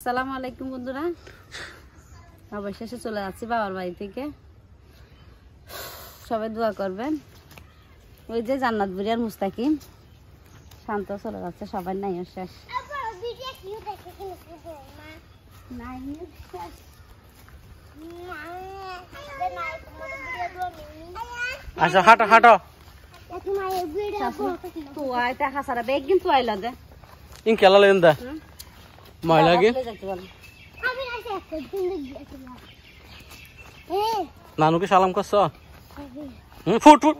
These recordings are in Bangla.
আসসালামু আলাইকুম বন্ধুরা, অবশেষে চলে যাচ্ছি বাবার বাড়ি থেকে। সবাই দোয়া করবেন। ওই যে জান্নাত বুড়ি আর মুস্তাকিম শান্ত চলে যাচ্ছে, সবাই নাই শেষ। আচ্ছা হাঁটো হাঁটো তো আইতা হাসারা বেগ কিন্তু আইলা দে ইন খেলা লেন দা মই লাগে নানুকে সালাম করছ ফুট ফুট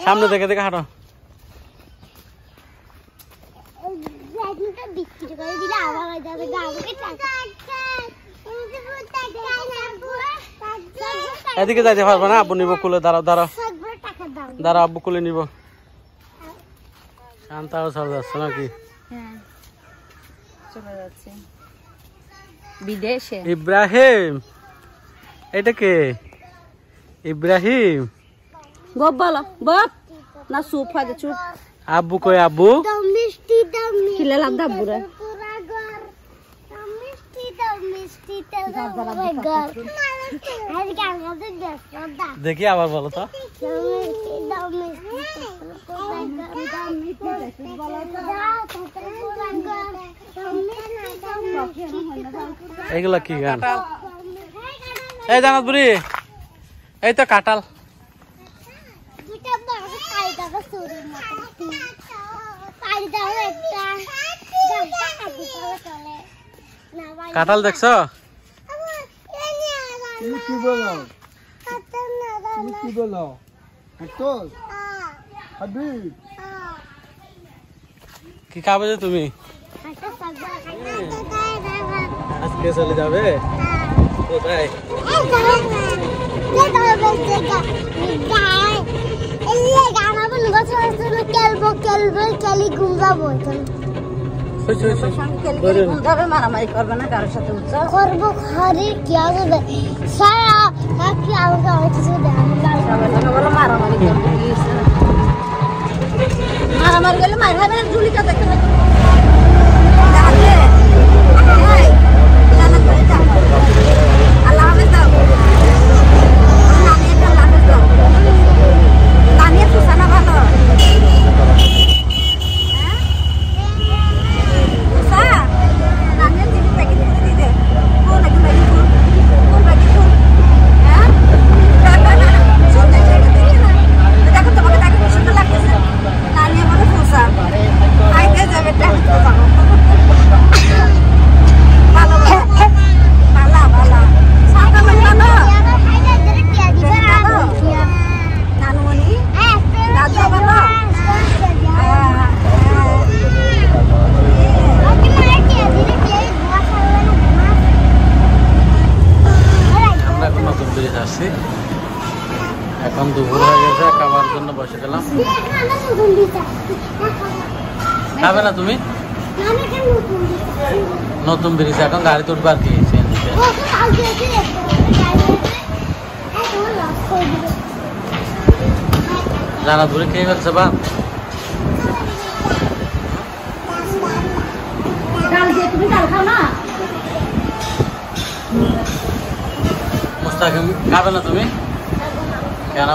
সামনে দেখে দেখে হাঁটো। এদিকে যাইতে পারবে না, আব্বু নিব কুলে। দাঁড়াও দাঁড়াও দাঁড়াও, আব্বু কুলে নিব। শান্তাও চলে যাচ্ছে নাকি? চলে যাচ্ছে বিদেশে। ইব্রাহিম, এটা কে? ইব্রাহিম গপ বলো গপ না, চুপ হয় চুপ। আব্বু কই? আব্বু খিলে লাভ দা বুড়া দেখি আবার বলো তো। এগুলা কি গান? এই জানাত বুড়ি, এই তো কাঁঠাল। কাঁঠাল দেখছ? কি খাবে যে তুমি? আজকে চলে যাবে কোথায়? মারামারি করবে না কারোর সাথে, করবো ঘরে কি হবে সারা কি আমাকে অনেক কিছু বলো মারামারি করবে। মারামারি করলে মার খাবে, ঝুলিটা দেখতে পাবে। আল্লাহ হাফেজ দাও, নানিয়ে সুসানা ভালো। এখন দুপুর হয়ে গেছে, খাবার জন্য বসে গেলাম। খাবে না তুমি? নতুন ব্রিজ, এখন গাড়িতে উঠবে আর কি। জানা ধরে খেয়ে ফেলছে বা মুস্তাকিম খাবে না তুমি? কেন?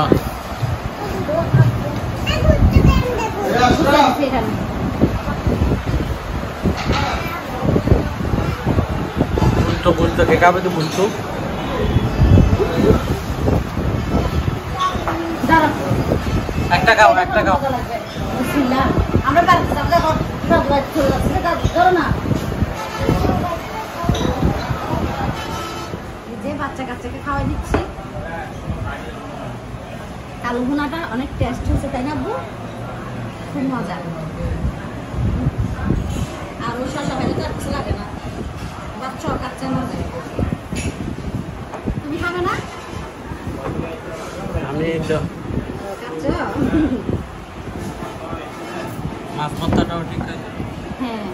বুলতো বুলতো কে খাবে? তো বুলতো একটা খাও, একটা খাও। আমরা যে বাচ্চা কাচ্চাকে খাওয়াই দিচ্ছি। আলু ভুনাটা অনেক টেস্ট হয়েছে, তাই না আব্বু? খুব মজা। আর ওই শসা ভাজি তো আর কিছু লাগে না, বাচ্চা কাচ্চা মজা। তুমি খাবে না? আমি তো কাচ্চা মাছ ভর্তাটাও ঠিক আছে। হ্যাঁ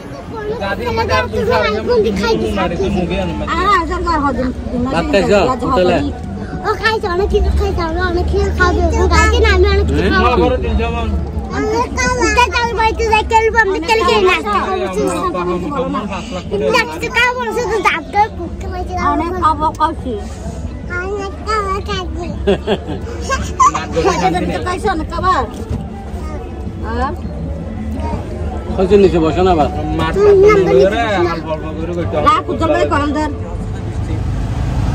ও খাইছে অনেক কিছু খাইছে, আমরা অনেক কিছু খাবো। গাড়িতে না আমি অনেক কিছু খাবো। অনেক অবাক আছি খাইছো অনেক খাবার নিচে বসো না আবার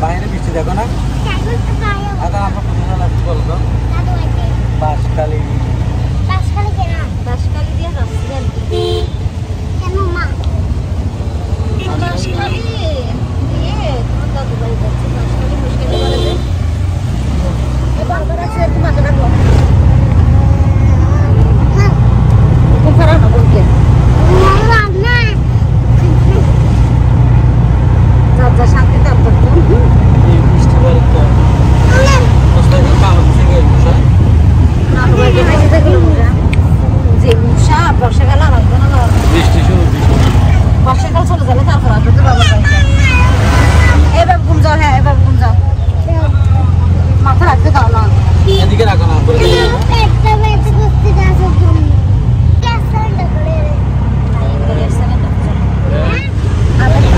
বাইরে বৃষ্টি দেখো না আগে আমরা কোথায় লাগছে বলতো বাসকালি দিয়ে যাচ্ছি কেন মা বাসকালি দিয়ে তোমার দাদু বাড়ি যাচ্ছে বাসকালি মুশকিল করে দে এবার আছে তোমাকে রাখো খুব খারাপ না বলকে যা শান্তিতে আপনার বৃষ্টি বলতো যে মশা বর্ষাকাল আর আসবে না বৃষ্টি শুরু বর্ষাকাল চলে যাবে তারপর আসবে তো বাবা এবার ঘুম যাও হ্যাঁ এবার ঘুম যাও মাথা রাখতে দাও না এদিকে রাখো না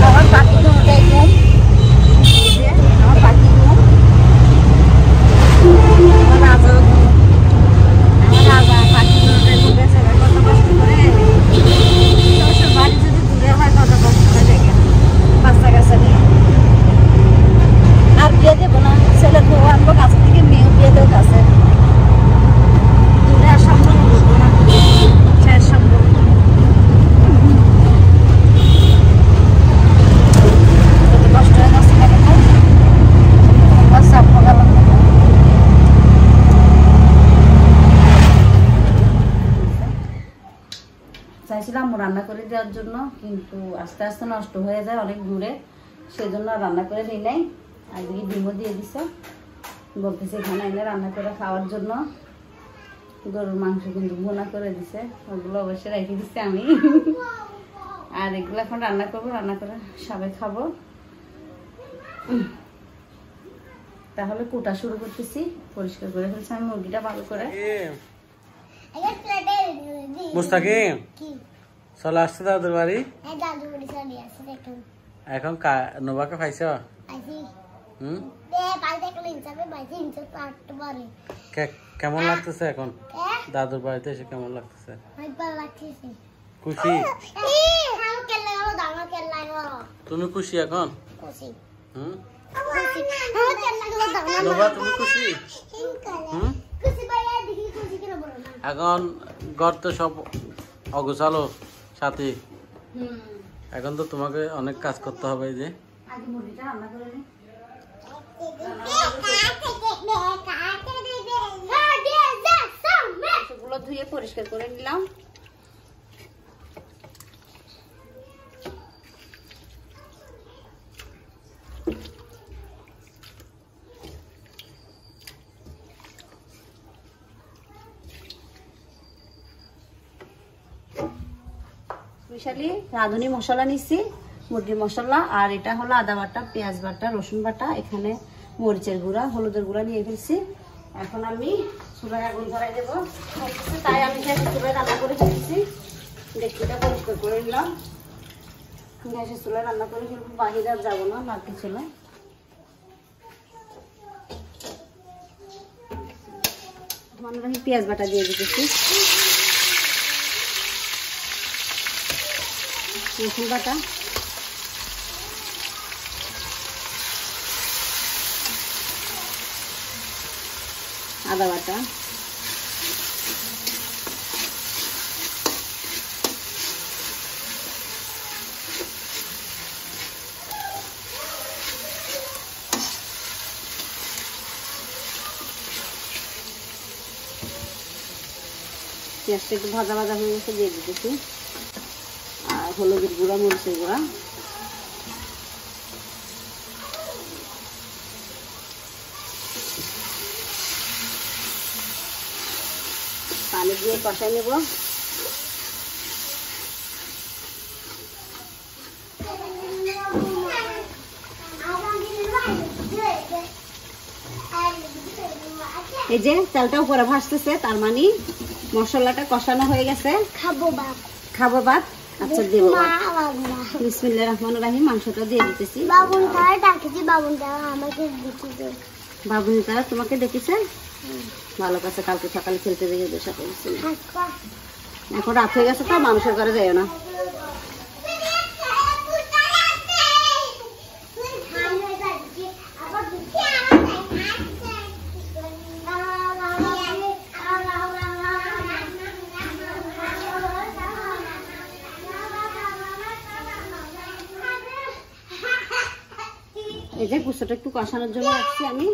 আমার পাখি ঘুম দেয় ঘুম আমার পাখি ঘুম আমার রাজা ঘুম আমার রাজা পাখি ঘুম গেছে কত কষ্ট করে বাড়ি যদি দূরে হয় কত কষ্ট করে দেখে বাচ্চা কাছে নিয়ে আর বিয়ে দেবো না ছেলের বউ আনবো কাছে থেকে মেয়েও বিয়ে দেবো কাছে দূরে আর সম্ভব হবো না শেষ সম্ভব কষ্ট হয়ে যাচ্ছে না কিন্তু বাচ্চা গেল চাইছিলাম রান্না করে দেওয়ার জন্য কিন্তু আস্তে আস্তে নষ্ট হয়ে যায় অনেক দূরে সেজন্য রান্না করে দিই নাই আর দিকে ডিমও দিয়ে দিছে বলতেছে এখানে এনে রান্না করে খাওয়ার জন্য গরুর মাংস কিন্তু ভুনা করে দিছে ওগুলো অবশ্যই রেখে দিচ্ছি আমি আর এগুলো এখন রান্না করবো রান্না করে সবাই খাবো তাহলে কুটা শুরু করতেছি পরিষ্কার করে ফেলছি আমি মুরগিটা ভালো করে মুস্তাকিম চলে আসছে দাদুর বাড়ি এখন নোবাকে পাইছ কেমন লাগতেছে এখন দাদুর বাড়িতে এসে কেমন লাগতেছে খুশি তুমি খুশি এখন নোবা তুমি খুশি এখন ঘর তো সব অগোছালো সাথী এখন তো তোমাকে অনেক কাজ করতে হবে যে গুলো ধুয়ে পরিষ্কার করে নিলাম স্পেশালি রাঁধুনি মশলা নিচ্ছি মুরগির মশলা আর এটা হলো আদা বাটা পেঁয়াজ বাটা রসুন বাটা এখানে মরিচের গুঁড়া হলুদের গুঁড়া নিয়ে ফেলছি এখন আমি চুলায় আগুন ধরাই দেবো তাই আমি চুলায় রান্না করে ফেলছি ডেকচিটা পরিষ্কার করে নিলাম গ্যাসের চুলায় রান্না করে ফেলবো বাহিরে আর যাবো না লাকি চুলায় আমি পেঁয়াজ বাটা দিয়ে দিতেছি রসুন বাটা আদা বাটা পেঁয়াজটা একটু ভাজা ভাজা হয়ে গেছে দিয়ে দিতেছি আর হলুদের গুঁড়া মরিচের গুঁড়া পানি দিয়ে কষাই নেব এই যে চালটা উপরে ভাসতেছে তার মানে মশলাটা কষানো হয়ে গেছে, খাবো বাপ খাবো ভাত। আচ্ছা দেবো মা ভাত। বাবা বিসমিল্লাহির রহমানির রহিম, মাংসটা দিয়ে দিতেছি। বাবুন তারা ডাকেছি, বাবুন তারা আমাকে দিতে বাবুনি তারা তোমাকে ডেকেছে? ভালো কাছে, কালকে সকালে খেলতে দিয়ে বেশা করেছিল। এখন রাত হয়ে গেছে তো, মানুষের ঘরে যাইও না। এই যে কুচোটা একটু কষানোর জন্য রাখছি আমি।